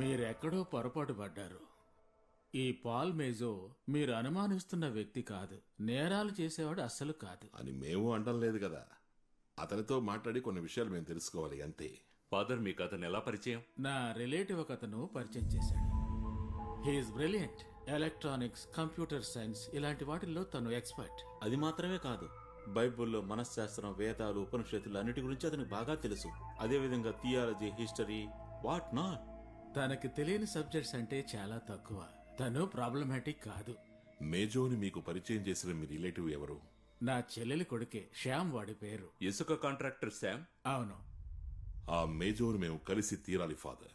మీరెక్కడో పొరపాటు పడ్డారు. ఈ పాల్ మేజో మీరు అనుమానిస్తున్న వ్యక్తి కాదు. నేరాలు చేసేవాడు అస్సలు కాదు అని మేము అంటం లేదు కదా. అతనితో మాట్లాడి కొన్ని విషయాలు మేము తెలుసుకోవాలి అంతే. ఫాదర్, మీకు అతను ఎలా పరిచయం? నా రిలేటివ్ ఒక అతను పరిచయం చేశాడు. He is brilliant. Electronics, computer science ఇలాంటి వాటిల్లో తను ఎక్స్పర్ట్. అది మాత్రమే కాదు, బైబుల్లో మనశ్శాస్త్రం, వేదాలు, ఉపనిషత్తులు అన్నిటి గురించి అతనికి బాగా తెలుసు. అదేవిధంగా థియాలజీ, హిస్టరీ, వాట్ నాట్. తనకి తెలియని సబ్జెక్ట్స్ అంటే చాలా తక్కువ. తను ప్రాబ్లమాటిక్ కాదు. మేజోని మీకు పరిచయం చేసిన మీ రిలేటివ్ ఎవరు? నా చెల్లెలి కొడుకే, శ్యామ్ వాడి పేరు. ఇసుక కాంట్రాక్టర్ శామ్? అవును. ఆ మేజోని మేము కలిసి తీరాలి ఫాదర్.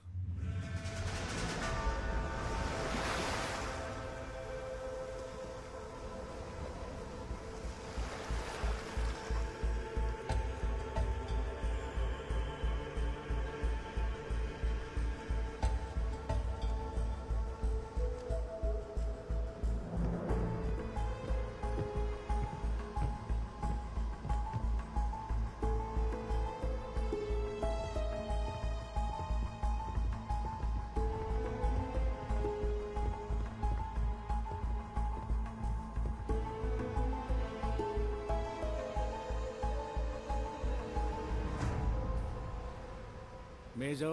మేజో,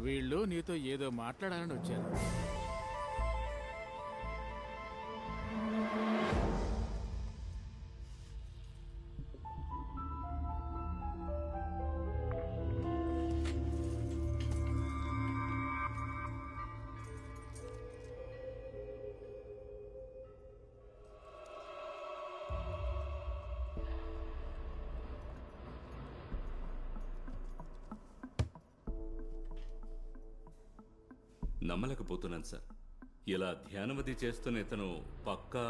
వీళ్ళు నీతో ఏదో మాట్లాడాలని వచ్చారు. నమ్మలేకపోతున్నాను సార్. ఇలా ధ్యానవతి చేస్తున్న ఇతను పక్కా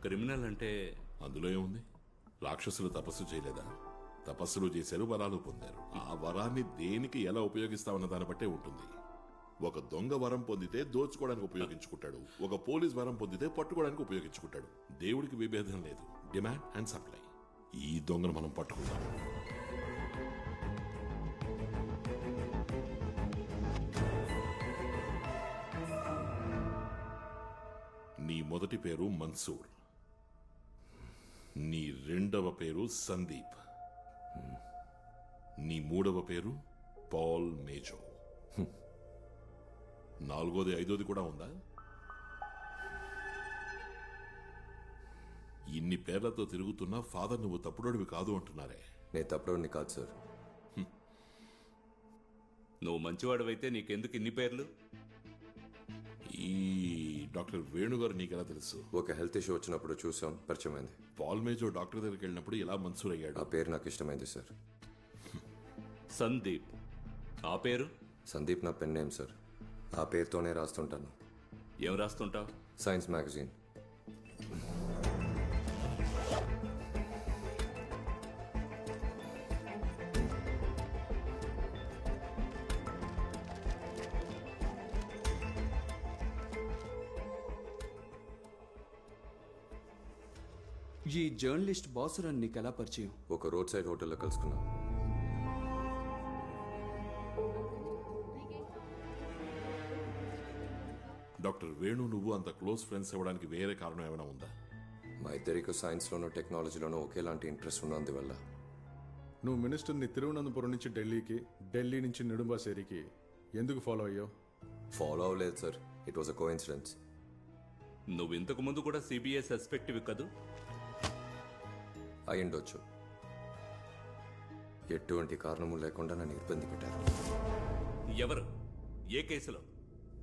క్రిమినల్ అంటే? అందులో ఏముంది? రాక్షసులు తపస్సు చేయలేదా? తపస్సులు చేశారు, వరాలు పొందారు. ఆ వరాన్ని దేనికి ఎలా ఉపయోగిస్తామన్న దాన్ని బట్టే ఉంటుంది. ఒక దొంగ వరం పొందితే దోచుకోవడానికి ఉపయోగించుకుంటాడు, ఒక పోలీస్ వరం పొందితే పట్టుకోవడానికి ఉపయోగించుకుంటాడు. దేవుడికి విభేదం లేదు. Demand and supply. ఈ దొంగను మనం పట్టుకుందాం. నీ మొదటి పేరు మన్సూర్, నీ రెండవ పేరు సందీప్, నీ మూడవ పేరు పాల్ మేజో. నాలుగోది ఐదోది కూడా ఉందా? ఇన్ని పేర్లతో తిరుగుతున్నా ఫాదర్ నువ్వు తప్పుడోడివి కాదు అంటున్నారే. నేను తప్పుడోడిని కాదు సార్. నువ్వు మంచివాడివైతే నీకెందుకు ఇన్ని పేర్లు? ఈ డాక్టర్ వేణుగారు నీకెలా తెలుసు? ఒక హెల్త్ ఇష్యూ వచ్చినప్పుడు చూసాం, పరిచయమైంది. పాల్ మేజో డాక్టర్ దగ్గరికి వెళ్ళినప్పుడు ఇలా మన్సూర్ అయ్యాడు. ఆ పేరు నాకు ఇష్టమైంది సార్. సందీప్, ఆ పేరు? సందీప్ నా పెన్ నేమ్ సార్. ఆ పేరుతోనే రాస్తుంటాను. ఏం రాస్తుంటావు? Science magazine. ఈ జర్నలిస్ట్ బాసురని నీకెలా పరిచయం? ఒక రోడ్ సైడ్ హోటల్లో కలుసుకున్నాం. డాక్టర్ వేణు నువ్వు అంత క్లోజ్ ఫ్రెండ్స్ అవ్వడానికి వేరే కారణం ఏమైనా ఉందా? మా ఇద్దరికి సైన్స్లోనూ టెక్నాలజీలోనూ ఒకేలాంటి ఇంట్రెస్ట్ ఉన్నందువల్ల. నువ్వు మినిస్టర్ని తిరువనంతపురం నుంచి ఢిల్లీకి, ఢిల్లీ నుంచి నెడుంబాసేరికి ఎందుకు ఫాలో అయ్యావు? ఫాలో అవ్వలేదు sir, it was a coincidence. నువ్వు ఇంతకు ముందు కూడా సిబిఐ సస్పెక్టివ్ కదూ? అయ్యుండొచ్చు. ఎటువంటి కారణము లేకుండా నన్ను ఇబ్బంది పెట్టారు. ఎవరు? ఏ కేసులో?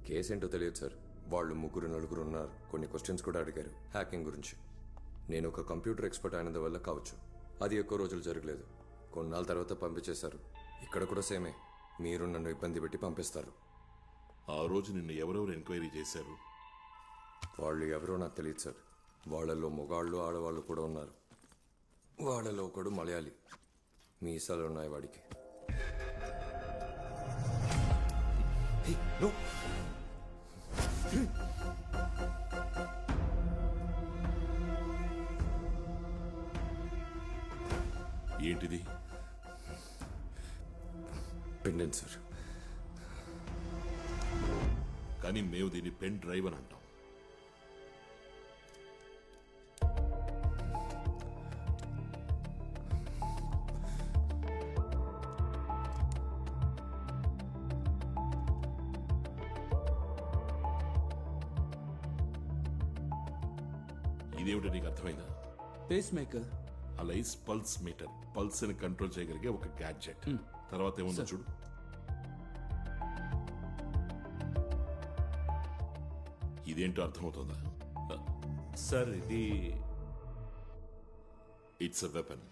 కేసేంటో తెలియదు సార్. వాళ్ళు ముగ్గురు నలుగురు ఉన్నారు. కొన్ని క్వశ్చన్స్ కూడా అడిగారు హ్యాకింగ్ గురించి. నేను ఒక కంప్యూటర్ ఎక్స్పర్ట్ అయినందువల్ల కావచ్చు. అది ఎక్కువ రోజులు జరగలేదు. కొన్నాళ్ళ తర్వాత పంపించేశారు. ఇక్కడ కూడా సేమే, మీరు నన్ను ఇబ్బంది పెట్టి పంపిస్తారు. ఆ రోజు నిన్ను ఎవరెవరు ఎంక్వైరీ చేశారు? వాళ్ళు ఎవరో నాకు తెలియదు సార్. వాళ్ళలో మగాళ్ళు ఆడవాళ్ళు కూడా ఉన్నారు. వాళ్ళలో ఒకడు మలయాళీ, మీసాలు ఉన్నాయి వాడికి. ఏంటిది? Pendant sir. కానీ మేము దీన్ని పెన్ డ్రైవ్ అని అంటాం. ఇదేమిటో నీకు అర్థమైందా? Pacemaker. Alias pulse meter, pulse ని కంట్రోల్ చేయగలిగే ఒక గ్యాడ్జెట్. తర్వాత ఏముందో చూడు. ఇదేంటో అర్థమవుతుందా? సార్ ఇది it's a weapon,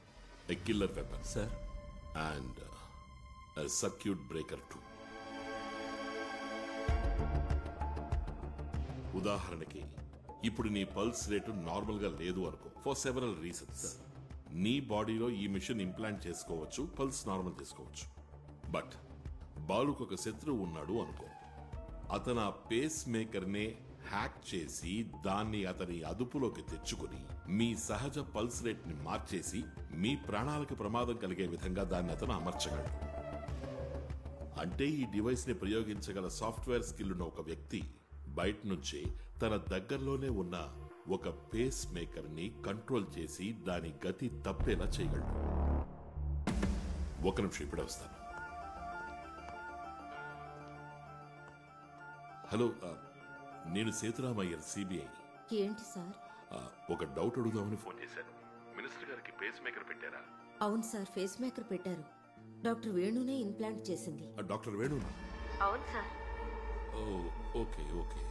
a killer weapon sir. And circuit breaker two. ఉదాహరణకి ఇప్పుడు నీ పల్స్ రేటు నార్మల్ గా లేదు అనుకో, ఫర్ సెవెరల్ రీజన్స్. నీ బాడీలో ఈ మిషన్ ఇంప్లాంట్ చేసుకోవచ్చు, పల్స్ నార్మల్ చేసుకోవచ్చు. బట్ బాలుకు ఒక శత్రువు ఉన్నాడు అనుకో, అతను ఆ పేస్ మేకర్ నే హ్యాక్ చేసి దాన్ని అతని అదుపులోకి తెచ్చుకుని మీ సహజ పల్స్ రేట్ ని మార్చేసి మీ ప్రాణాలకు ప్రమాదం కలిగే విధంగా దాన్ని అతను అమర్చగలడు. అంటే ఈ డివైస్ ని ప్రయోగించగల సాఫ్ట్వేర్ స్కిల్ ఉన్న ఒక వ్యక్తి బయట నుంచే తన దగ్గరలోనే ఉన్న ఒక పేస్ మేకర్ ని కంట్రోల్ చేసి దాని గతి తప్పేలా చేయగలడు. ఒక నిమిషం, ఇప్పుడే వస్తాను. హలో, నేను సేతురామయ్యర్, సిబిఐ. ఏంటి సార్? ఒక డౌట్ అడుగుదామని ఫోన్ చేశాను. మినిస్టర్ గారికి పేస్ మేకర్ పెట్టారా? అవును సార్, ఫేస్ మేకర్ పెట్టారు. డాక్టర్ వేణునే ఇంప్లాంట్ చేసింది. డాక్టర్ వేణునా? అవును sir. Okay okay.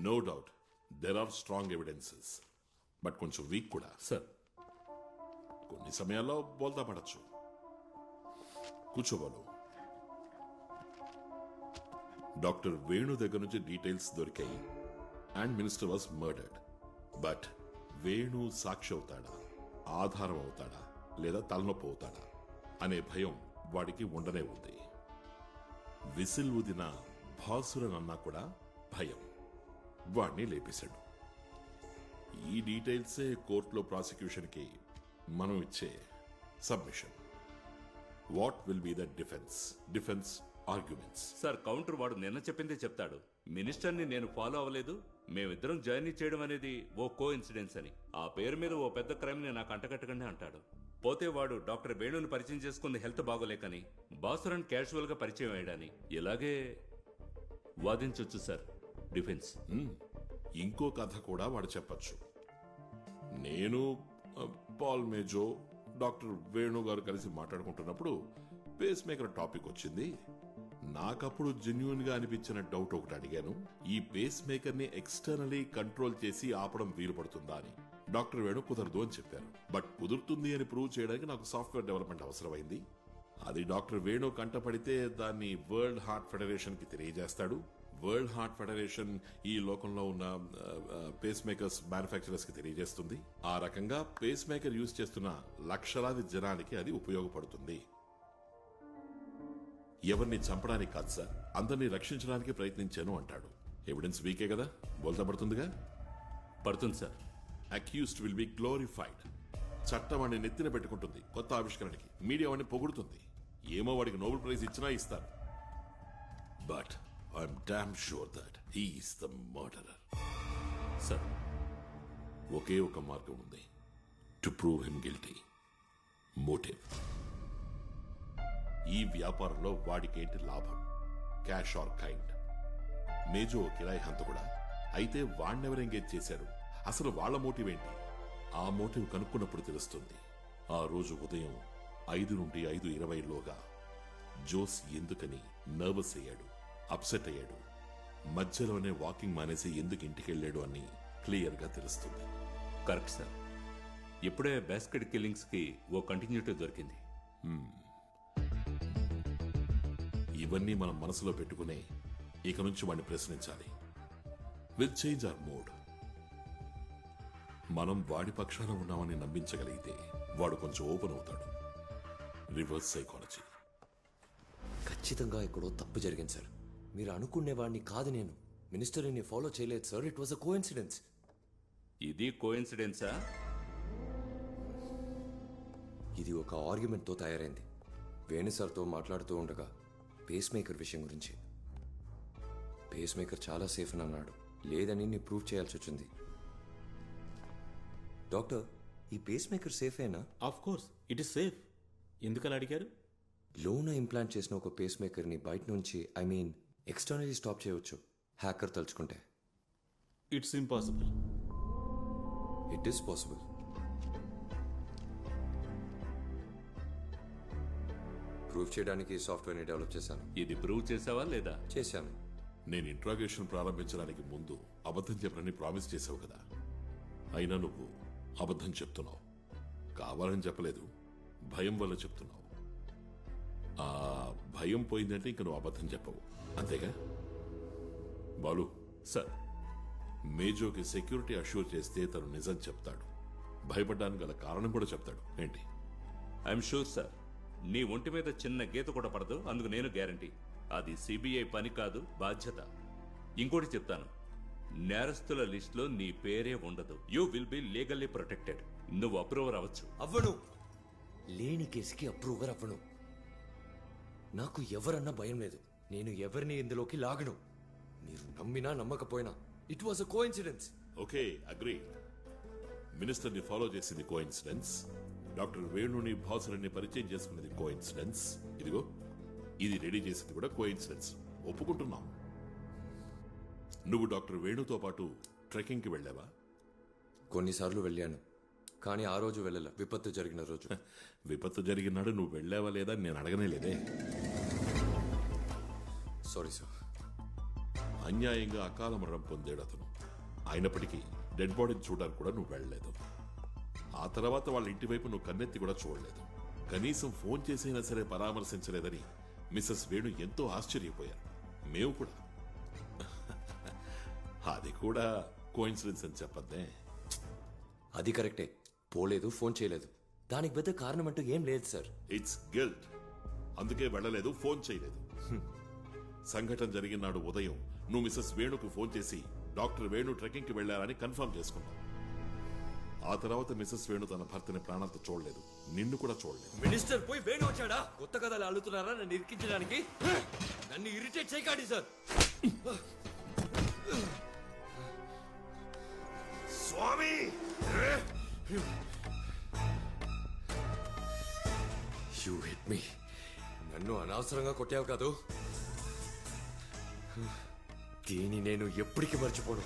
No doubt there are strong evidences, but కొంచెం వీక్ కూడా. సార్ కొన్ని సమయాల్లో బోల్తా పడచ్చు. కూర్చోవాలు. డాక్టర్ వేణు దగ్గర నుంచి డీటెయిల్స్ దొరికాయి and minister was murdered. But Venu సాక్షి అవుతాడా, ఆధారం అవుతాడా, లేదా తలనొప్పి అవుతాడా అనే భయం వాడికి ఉండనే ఉంది. విసిల్ ఊదిన భాసురనన్నా కూడా భయం వాడిని లేపేశాడు. ఈ డీటెయిల్సే కోర్టులో ప్రాసిక్యూషన్కి మనం ఇచ్చే submission. What will be the defence arguments? Sir, counter వాడు నిన్న చెప్పిందే చెప్తాడు. మినిస్టర్ని నేను ఫాలో అవ్వలేదు, మేమిద్దరం జర్నీ చేయడం అనేది ఓ కో ఇన్సిడెన్స్ అని. ఆ పేరు మీద ఓ పెద్ద క్రైమ్ ని నాకు అంటగట్టకండి అంటాడు. పోతే వాడు డాక్టర్ వేణుని పరిచయం చేసుకుంది హెల్త్ బాగోలేకని, బాసురన్ క్యాజువల్ గా పరిచయం అయ్యాడని. ఇలాగే వాదించొచ్చు సార్ డిఫెన్స్. ఇంకో కథ కూడా వాడు చెప్పచ్చు. నేను పాల్ మేజో, డాక్టర్ వేణు గారు కలిసి మాట్లాడుకుంటున్నప్పుడు పేస్ మేకర్ టాపిక్ వచ్చింది. నాకప్పుడు జెన్యూన్ గా అనిపించిన డౌట్ ఒకటి అడిగాను. ఈ పేస్ మేకర్ ని ఎక్స్టర్నలీ కంట్రోల్ చేసి ఆపడం వీలు పడుతుందా అని. డాక్టర్ వేణు కుదరదు అని చెప్పారు. బట్ కుదురుతుంది అని ప్రూవ్ చేయడానికి నాకు సాఫ్ట్వేర్ డెవలప్మెంట్ అవసరమైంది. అది డాక్టర్ వేణు కంటపడితే దాన్ని వరల్డ్ హార్ట్ ఫెడరేషన్ కి తెలియజేస్తాడు. వరల్డ్ హార్ట్ ఫెడరేషన్ ఈ లోకంలో ఉన్న పేస్ మేకర్స్ మ్యానుఫ్యాక్చరర్స్ కి తెలియజేస్తుంది. ఆ రకంగా పేస్ మేకర్ యూజ్ చేస్తున్న లక్షలాది జనానికి అది ఉపయోగపడుతుంది. ఎవరిని చంపడానికి కాదు సార్, అందరినీ రక్షించడానికి ప్రయత్నించాను అంటాడు. ఎవిడెన్స్ వీకే కదా, బోల్తా పడుతుందిగా? పడుతుంది sir. Accused will be glorified. చట్టం వాడిని నెత్తిన పెట్టుకుంటుంది కొత్త ఆవిష్కరణకి. మీడియా వాడిని పొగుడుతుంది. ఏమో వాడికి నోబెల్ ప్రైజ్ ఇచ్చినా ఇస్తారు. But I'm damn sure that he is the murderer. Sir, ఒకే ఒక మార్గం ఉంది to prove him guilty. Motive. ఈ వ్యాపారంలో వాడికేంటి లాభం? Cash or kind. మేజో కిరాయి హంతకుడా? అయితే వాణ్ణెవరు ఎంగేజ్ చేశారు? అసలు వాళ్ళ మోటివ్ ఏంటి? ఆ మోటివ్ కనుక్కున్నప్పుడు తెలుస్తుంది. ఆ రోజు ఉదయం 5 నుండి 5:20లోగా జోస్ ఎందుకని నర్వస్ అయ్యాడు, అప్సెట్ అయ్యాడు, మధ్యలోనే వాకింగ్ మానేసి ఎందుకు ఇంటికెళ్ళాడు అని క్లియర్ గా తెలుస్తుంది. Correct sir. ఇప్పుడే బాస్కెట్ కిల్లింగ్స్ కి ఓ కంటిన్యూటీ దొరికింది. ఇవన్నీ మనం మనసులో పెట్టుకునే ఇక నుంచి వాడిని ప్రశ్నించాలి. Will change our mood. మనం వాడి పక్షాన ఉన్నామని నమ్మించగలిగితే వాడు కొంచెం ఓపెన్ అవుతాడు. Reverse psychology. ఖచ్చితంగా ఎక్కడో తప్పు జరిగింది సార్. మీరు అనుకునేవాడిని కాదు నేను. మినిస్టర్ని ఫాలో చేయలేదు sir. It was a coincidence. ఇది కోఇన్సిడెన్సా? ఇది ఒక ఆర్గ్యుమెంట్తో తయారైంది. వేణు సార్తో మాట్లాడుతూ ఉండగా పేస్ మేకర్ విషయం గురించి. పేస్ మేకర్ చాలా సేఫ్ అని అన్నాడు. లేదని నీ ప్రూవ్ చేయాల్సి వచ్చింది. డాక్టర్, ఈ పేస్ మేకర్ సేఫేనా? Of course it is safe. ఎందుకలా అడిగారు? లోన ఇంప్లాంట్ చేసిన ఒక పేస్ మేకర్ని బయట నుంచి ఎక్స్టర్నలీ స్టాప్ చేయవచ్చు హ్యాకర్ తలుచుకుంటే. It's impossible. It is possible. Prove చేయడానికి సాఫ్ట్వేర్ని డెవలప్ చేశాను. ఇది ప్రూవ్ చేసావా లేదా? చేశాను. నేను ఇంట్రాగేషన్ ప్రారంభించడానికి ముందు అబద్ధం చెప్పనని ప్రామిస్ చేసావు కదా, అయినా నువ్వు అబద్ధం చెప్తున్నావు. కావాలని చెప్పలేదు, భయం వల్ల చెప్తున్నావు. ఆ భయం పోయిందంటే ఇంక నువ్వు అబద్ధం చెప్పవు, అంతేగా? బాలు సార్, మేజోకి సెక్యూరిటీ అష్యూర్ చేస్తే తను నిజం చెప్తాడు. భయపడ్డానికి గల కారణం కూడా చెప్తాడు. ఏంటి? I'm sure sir. నీ ఒంటి మీద చిన్న గీత కూడా పడదు, అందుకు నేను గ్యారంటీ. అది సిబిఐ పని కాదు, బాధ్యత. ఇంకోటి చెప్తాను, నేరస్తుల లిస్టులో నీ పేరే ఉండదు. You will be legally protected. నువ్వు అప్రూవర్ అవ్వచ్చు. అవ్వను. లేని కేసుకి అప్రూవర్ అవ్వను. నాకు ఎవరన్నా భయం లేదు. నేను ఎవరిని ఇందులోకి లాగను. మీరు నమ్మినా నమ్మకపోయినా it was a coincidence. Okay, agree. మినిస్టర్ని ఫాలో చేసింది కోఇన్సిడెన్స్. డాక్టర్ వేణుని భాసుని పరిచయం చేసుకున్నది కోఇన్సిడెన్స్. ఇదిగో ఇది రెడీ చేసింది కూడా కోఇన్సిడెన్స్. ఒప్పుకుంటున్నాం. నువ్వు డాక్టర్ వేణుతో పాటు ట్రెక్కింగ్కి వెళ్ళావా? కొన్నిసార్లు వెళ్ళాను, కానీ ఆ రోజు వెళ్ళలే. విపత్తు జరిగిన రోజు. విపత్తు జరిగినాడు నువ్వు వెళ్ళావా లేదా నేను అడగనే లేదే. Sorry sir. అన్యాయంగా అకాల మరణం పొందాడు అతను. అయినప్పటికీ డెడ్ బాడీని చూడడానికి కూడా నువ్వు వెళ్ళలేదు. ఆ తర్వాత వాళ్ళ ఇంటి వైపు నువ్వు కన్నెత్తి కూడా చూడలేదు. కనీసం ఫోన్ చేసైనా సరే పరామర్శించలేదని మిస్సెస్ వేణు ఎంతో ఆశ్చర్యపోయారు. మేము కూడా. అది కూడా కోఇన్సిడెన్స్ అని చెప్పద్దే. అది కరెక్టే. పోలేదు, ఫోన్ చేయలేదు. దానికి పెద్ద కారణం అంటూ ఏం లేదు సార్. It's guilt. అందుకే వెళ్ళలేదు, ఫోన్ చేయలేదు. సంఘటన జరిగిన నాడు ఉదయం నువ్వు మిస్సెస్ వేణుకు ఫోన్ చేసి డాక్టర్ వేణు ట్రెక్కింగ్కి వెళ్లారని కన్ఫర్మ్ చేసుకున్నావు. ఆ తర్వాత మిస్సెస్ వేణు తన భర్తని ప్రాణాలతో చూడలేదు, నిన్ను కూడా చూడలేదు. మినిస్టర్ పోయి వేణు వచ్చాడా? కొత్త కథలు అల్లుతున్నారా నన్ను ఇరికించడానికి? నన్ను ఇరిటేట్ చేయకండి సార్. స్వామి, యు హిట్ మీ. నన్ను అనవసరంగా కొట్టావు కాదు. దీన్ని నేను ఎప్పటికీ మర్చిపోను.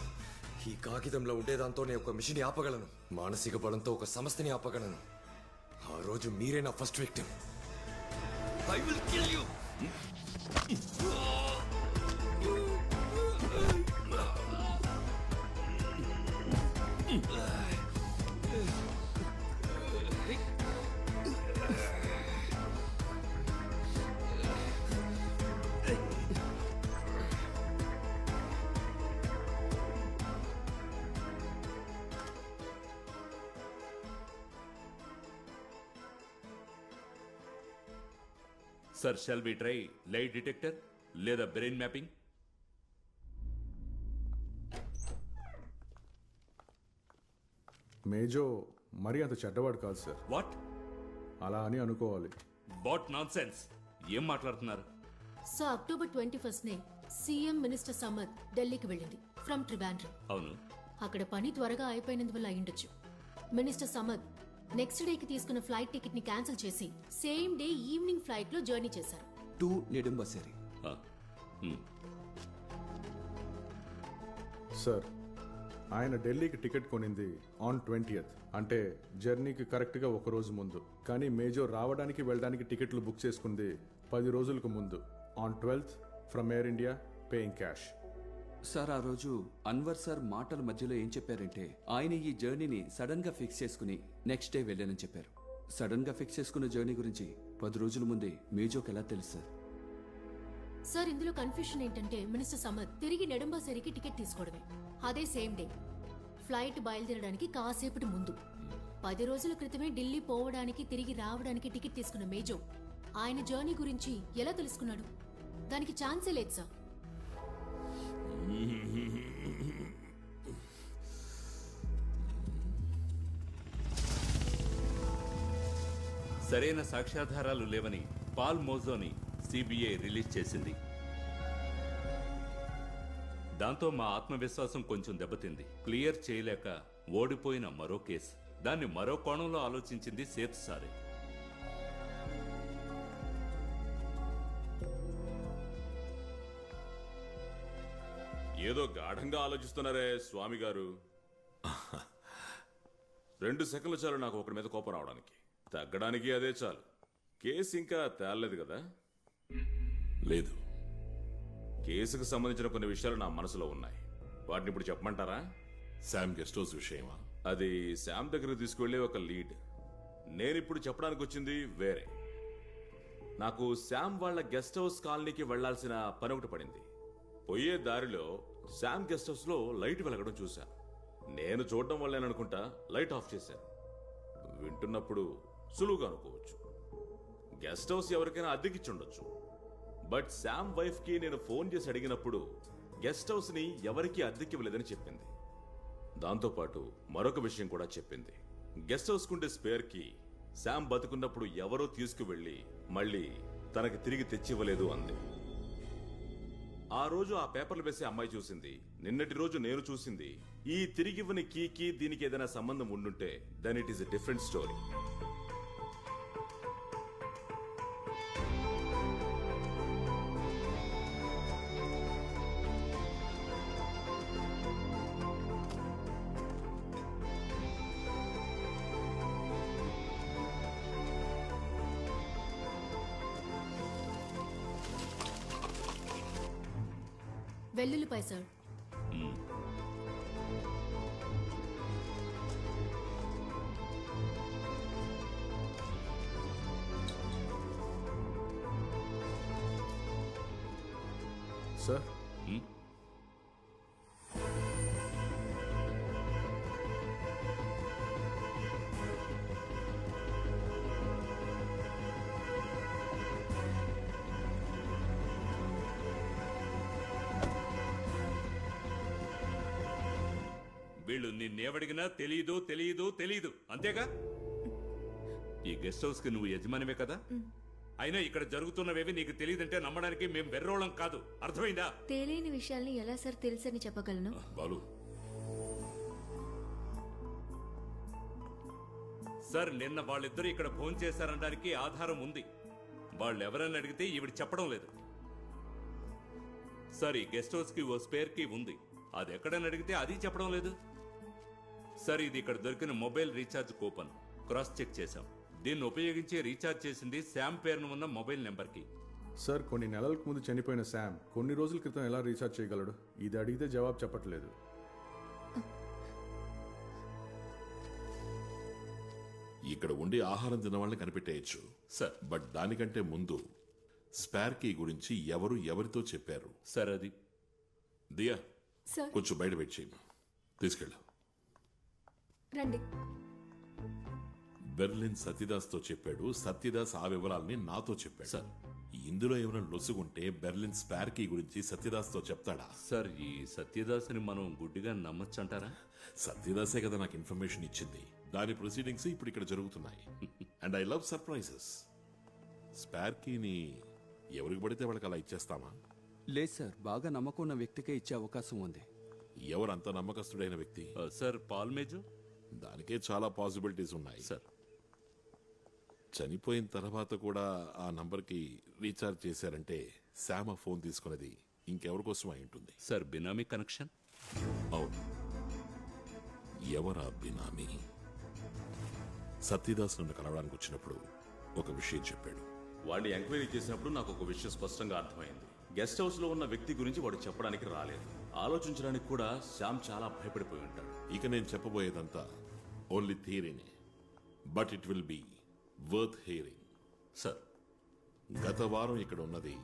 ఈ కాగితంలో ఉండేదాంతో నేను ఒక మిషన్ ఆపగలను. మానసిక బలంతో ఒక సంస్థని ఆపగలను. ఆ రోజు మీరే నా first victim. I will kill you. Sir, shall we try lie detector లేదా బ్రెయిన్ మ్యాపింగ్? మేజో మరీ అంత చెడ్డవాడు కాదు సార్. వాట్? అలా అని అనుకోవాలి. What nonsense? ఏం మాట్లాడుతున్నారు? సో అక్టోబర్ 21నే సీఎం మినిస్టర్ సమద్ ఢిల్లీకి వెళ్ళింది ఫ్రమ్ ట్రివాండ్రం. అవును. అక్కడ పని త్వరగా అయిపోయినందువల్ల అయ్యుండొచ్చు. మినిస్టర్ సమద్ నెక్స్ట్ డేకి తీసుకున్న ఫ్లైట్ టికెట్ ని క్యాన్సిల్ చేసి సేమ్ డే ఈవినింగ్ ఫ్లైట్ లో జర్నీ చేశారు. టు నెడుంబసేరి. సార్, ఆయన ఢిల్లీకి టికెట్ కొనింది ఆన్ 20th, అంటే జర్నీకి కరెక్ట్గా ఒక రోజు ముందు. కానీ మేజో రావడానికి వెళ్ళడానికి టికెట్లు బుక్ చేసుకుంది 10 రోజులకు ముందు, on 12th from air India, paying cash. Sir, ఆ రోజు అన్వర్ సార్ మాటల మధ్యలో ఏం చెప్పారంటే ఆయన ఈ జర్నీని సడన్ గా ఫిక్స్ చేసుకుని నెక్స్ట్ డే వెళ్ళానని చెప్పారు. సడన్ గా ఫిక్స్ చేసుకున్న జర్నీ గురించి 10 రోజుల ముందే మేజోకి ఎలా తెలుసు సార్? సార్, ఇందులో కన్ఫ్యూషన్ ఏంటంటే మినిస్టర్ సమద్ తిరిగి నెడుంబసేరికి టికెట్ తీసుకోవడమే. అదే సేమ్ డే ఫ్లైట్ బయలుదేరడానికి కాసేపటి ముందు 10 రోజుల క్రితమే ఢిల్లీ పోవడానికి తిరిగి రావడానికి టికెట్ తీసుకున్న మేజో ఆయన జర్నీ గురించి ఎలా తెలుసుకున్నాడు? దానికి ఛాన్సే లేదు సార్. సరైన సాక్ష్యాధారాలు లేవని పాల్ మోజోని సిబిఐ రిలీజ్ చేసింది. దాంతో మా ఆత్మవిశ్వాసం కొంచెం దెబ్బతింది. క్లియర్ చేయలేక ఓడిపోయిన మరో కేసు. దాన్ని మరో కోణంలో ఆలోచించింది సేత్ సారే. ఏదో గాఢంగా ఆలోచిస్తున్నారే స్వామి గారు. 2 సెకండ్లు చాలు నాకు ఒకరి మీద కోపం రావడానికి. తగ్గడానికి అదే చాలు. కేసు ఇంకా తేలలేదు కదా? లేదు. కేసుకు సంబంధించిన కొన్ని విషయాలు నా మనసులో ఉన్నాయి. వాటిని ఇప్పుడు చెప్పమంటారా? శామ్ గెస్ట్ హౌస్ విషయమా? అది శామ్ దగ్గరకు తీసుకువెళ్లే ఒక లీడ్. నేనిప్పుడు చెప్పడానికి వచ్చింది వేరే. నాకు శామ్ వాళ్ళ గెస్ట్ హౌస్ కాలనీకి వెళ్లాల్సిన పని ఒకటి పడింది. పోయే దారిలో శామ్ గెస్ట్ హౌస్ లో లైట్ వెలగడం చూశాను. నేను చూడడం వల్లేననుకుంటా లైట్ ఆఫ్ చేశాను. వింటున్నప్పుడు సులువుగా అనుకోవచ్చు, గెస్ట్ హౌస్ ఎవరికైనా అద్దెకిచ్చుండొచ్చు. బట్ శామ్ వైఫ్ కి నేను ఫోన్ చేసి అడిగినప్పుడు గెస్ట్ హౌస్ ని ఎవరికీ అద్దెకివ్వలేదని చెప్పింది. దాంతోపాటు మరొక విషయం కూడా చెప్పింది. గెస్ట్ హౌస్ కుండే స్పేర్ కి శామ్ బతుకున్నప్పుడు ఎవరో తీసుకువెళ్లి మళ్ళీ తనకి తిరిగి తెచ్చివ్వలేదు అంది. ఆ రోజు ఆ పేపర్లు వేసే అమ్మాయి చూసింది, నిన్నటి రోజు నేను చూసింది. ఈ తిరిగివ్వని కీకి దీనికి ఏదైనా సంబంధం ఉండుంటే then it is a different story. వెల్లుల్లిపాయ సార్. సార్, వీళ్ళు నిన్నేవడిగినా తెలీదు తెలీదు తెలీదు అంతేగా? ఈ గెస్ట్ హౌస్ కి నువ్వు యజమానివే కదా? అయినా ఇక్కడ జరుగుతున్నవేవి నీకు తెలియదంటే నమ్మడానికి మేం వెర్రోళం కాదు. అర్థమైందా? తెలియని విషయాల్ని ఎలా సార్ తెలుసని చెప్పగలను? బాలు, సార్ నిన్న వాళ్ళిద్దరూ ఇక్కడ ఫోన్ చేశారనడానికి ఆధారం ఉంది. వాళ్ళెవరని అడిగితే ఈవిడ చెప్పడం లేదు. సార్ ఈ గెస్ట్ హౌస్ కి ఓ స్పేర్ కీ ఉంది, అది ఎక్కడని అడిగితే అది చెప్పడం లేదు. సార్ ఇది ఇక్కడ దొరికిన mobile recharge coupon cross check చేశాం. దీన్ని ఉపయోగించి రీఛార్జ్ చేసింది శామ్ పేరును ఉన్న మొబైల్ నెంబర్కి. సార్, కొన్ని నెలలకు ముందు చనిపోయిన శామ్ కొన్ని రోజుల క్రితం ఎలా రీఛార్జ్ చేయగలడు? ఇది అడిగితే జవాబు చెప్పట్లేదు. ఇక్కడ ఉండి ఆహారం తిన్న వాళ్ళని కనిపెట్టేయచ్చు సార్. బట్ దానికంటే ముందు స్పేర్ కీ గురించి ఎవరు ఎవరితో చెప్పారు? సార్ అది దియా, సార్ కొంచెం బయట వెయిట్ చేయను. తీసుకెళ్ళు. రండి. బెర్లిన్ సత్యదాస్తో చెప్పాడు. సత్యదాస్ ఆ వివరాల్ని నాతో చెప్పాడు. సార్ ఇందులో ఏమైనా లొసుగుంటే బెర్లిన్ స్పేర్ కీ గురించి సత్యదాస్తో చెప్తాడా? సార్ ఈ సత్యదాస్ని మనం గుడ్డిగా నమ్మొచ్చంటారా? సత్యదాసే కదా నాకు ఇన్ఫర్మేషన్ ఇచ్చింది. దాని ప్రొసీడింగ్స్ ఇప్పుడు ఇక్కడ జరుగుతున్నాయి. And I love surprises. Spare కీని ఎవరికి పడితే వాళ్ళకి అలా ఇచ్చేస్తామా? లేదు సార్, బాగా నమ్మకం ఉన్న వ్యక్తికే ఇచ్చే అవకాశం ఉంది. ఎవరు అంత నమ్మకస్తుడైన వ్యక్తి? Sir Paul Mejo. దానికే చాలా పాసిబిలిటీస్ ఉన్నాయి సార్. చనిపోయిన తర్వాత కూడా ఆ నంబర్కి రీఛార్జ్ చేశారంటే శామ్ ఆ ఫోన్ తీసుకున్నది ఇంకెవరి కోసం అయి ఉంటుంది. సార్ బినామీ కనెక్షన్. అవును. ఎవరా బినామీ? సత్యదాస్ నన్ను కలవడానికి వచ్చినప్పుడు ఒక విషయం చెప్పాడు. వాడిని ఎంక్వైరీ చేసినప్పుడు నాకు ఒక విషయం స్పష్టంగా అర్థమైంది. గెస్ట్ హౌస్ లో ఉన్న వ్యక్తి గురించి వాడు చెప్పడానికి రాలేదు. ఆలోచించడానికి కూడా శ్యామ్ చాలా భయపడిపోయి ఉంటాడు. ఇక నేను చెప్పబోయేదంతా ఓన్లీ థియరీనే, but it will be worth hearing. Sir గత వారం ఇక్కడ ఉన్నది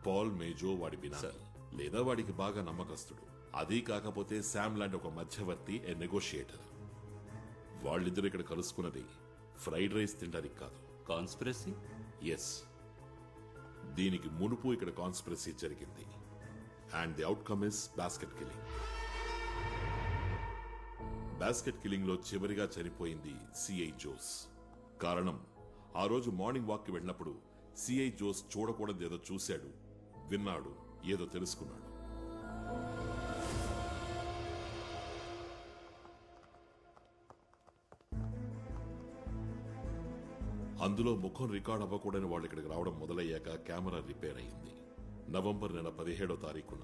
పాల్ మేజో, వాడి బినామీ లేదా వాడికి బాగా నమ్మకస్తుడు. అది కాకపోతే శామ్ లాంటి ఒక మధ్యవర్తి, ఏ నెగోషియేటర్. వాళ్ళిద్దరూ ఇక్కడ కలుసుకున్నది ఫ్రైడ్ రైస్ తినడానికి కాదు. కాన్స్పిరసీ? ఎస్. దీనికి మునుపు ఇక్కడ కాన్స్పిరసీ జరిగింది. And the outcome is basket killing. Basket killing లో చివరిగా చనిపోయింది సిఐ జోస్. కారణం ఆ రోజు మార్నింగ్ వాక్ కి వెళ్ళినప్పుడు సిఐ జోస్ చూడకూడదు ఏదో చూశాడు, విన్నాడు, ఏదో తెలుసుకున్నాడు. అందులో ముఖం రికార్డ్ అవ్వకూడని వాళ్ళు ఇక్కడికి రావడం మొదలయ్యాక కెమెరా రిపేర్ అయింది. నవంబర్ నెల 17వ తారీఖున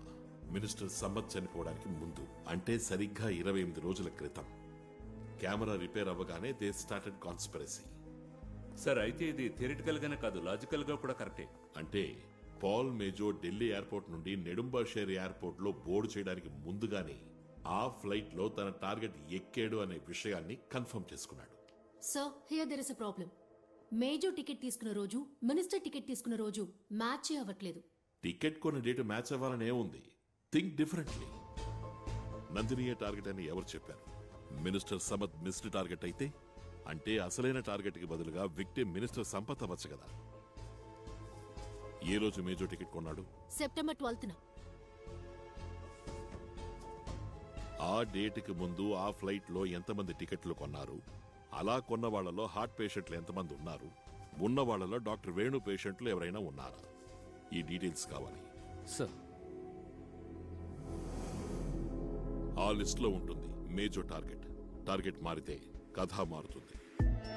మినిస్టర్ సమ్మత్ చనిపోవడానికి ముందు, అంటే సరిగ్గా 28 రోజుల క్రితం కెమెరా రిపేర్ అవ్వగానే దే స్టార్టెడ్ కాన్స్పిరసీ. సార్ అయితే ఇది థియరిటికల్ గానే కాదు, లాజికల్ గా కూడా కరెక్టే. అంటే పాల్ మేజో ఢిల్లీ ఎయిర్పోర్ట్ నుండి నెడుంబాషేర్ ఎయిర్పోర్ట్ లో బోర్డు చేయడానికి ముందుగానే ఆ ఫ్లైట్ లో తన టార్గెట్ ఎక్కాడు అనే విషయాన్ని కన్ఫర్మ్ చేసుకున్నాడు. Sir here there is a problem. Major ticket తీసుకున్న రోజు, మినిస్టర్ టికెట్ తీసుకున్న రోజు మ్యాచ్ అవ్వట్లేదు. టికెట్ కొన్న డేట్ మ్యాచ్ అవ్వాలనే ఉంది. Think differently. నందినియే టార్గెట్ అని ఎవరు చెప్పారు? మినిస్టర్ సమత్ మిస్డ్ టార్గెట్ అయితే, అంటే అసలైన టార్గెట్ కి బదులుగా విక్టిమ్ మినిస్టర్ సంపత్ అవ్వచ్చు కదా. ఏ రోజు మేజర్ టికెట్ కొన్నాడు? సెప్టెంబర్ 12న. ఆ డేట్ కి ముందు ఆ ఫ్లైట్ లో ఎంతమంది టికెట్లు కొన్నారు, అలా కొన్న వాళ్లలో హార్ట్ పేషెంట్లు ఎంతమంది ఉన్నారు, ఉన్న వాళ్లలో డాక్టర్ వేణు పేషెంట్లు ఎవరైనా ఉన్నారా? ఈ డీటెయిల్స్ కావాలి సార్. ఆ లిస్ట్ లో ఉంటుంది మేజర్ టార్గెట్. టార్గెట్ మారితే కథ మారుతుంది.